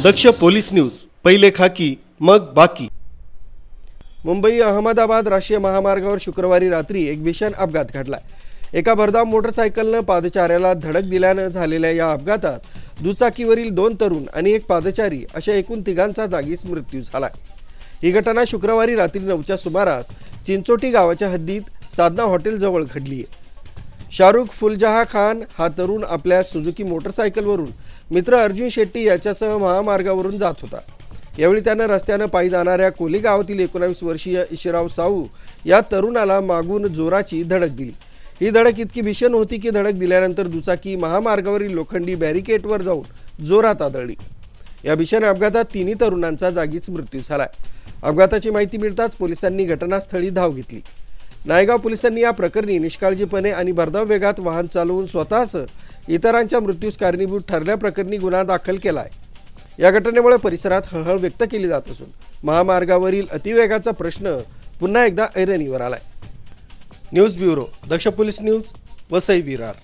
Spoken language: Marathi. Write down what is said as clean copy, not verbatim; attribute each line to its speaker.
Speaker 1: दक्ष पोलीस न्यूज, पहिले खाकी मग बाकी। मुंबई अहमदाबाद राष्ट्रीय महामार्गावर शुक्रवारी रात्री एक भीषण अपघात घडला। एका भरधाव मोटरसायकलनं पादचाऱ्याला धडक दिल्यानं झालेल्या या अपघातात दुचाकीवरील 2 तरुण आणि एक पादचारी अशा एकूण 3घांचा जागीच मृत्यू झाला। ही घटना शुक्रवारी रात्री 9च्या सुमारास चिंचोटी गावाच्या हद्दीत साधना हॉटेलजवळ घडली आहे। शाहरुख फुलजहा खान हा तरुण आपल्या सुझुकी मोटरसायकलवरून मित्र अर्जुन शेट्टी याच्यासह महामार्गावरून जात होता। यावेळी त्यानं रस्त्यानं पायी जाणाऱ्या कोली गावातील 19 वर्षीय इशराव साऊ या तरुणाला मागून जोराची धडक दिली। ही धडक इतकी भीषण होती की धडक दिल्यानंतर दुचाकी महामार्गावरील लोखंडी बॅरिकेडवर जाऊन जोरात आदळली। या भीषण अपघातात 3 तरुणांचा जागीच मृत्यू झाला। अपघाताची माहिती मिळताच पोलिसांनी घटनास्थळी धाव घेतली। नायगाव पोलिसांनी या प्रकरणी निष्काळजीपणे आणि भरधाव वेगात वाहन चालवून स्वतःसह इतरांच्या मृत्यूस कारणीभूत ठरल्याप्रकरणी गुन्हा दाखल केला आहे। या घटनेमुळे परिसरात हळहळ व्यक्त केली जात असून महामार्गावरील अतिवेगाचा प्रश्न पुन्हा एकदा ऐरणीवर आलाय। न्यूज ब्युरो, दक्ष पोलीस न्यूज, वसई विरार।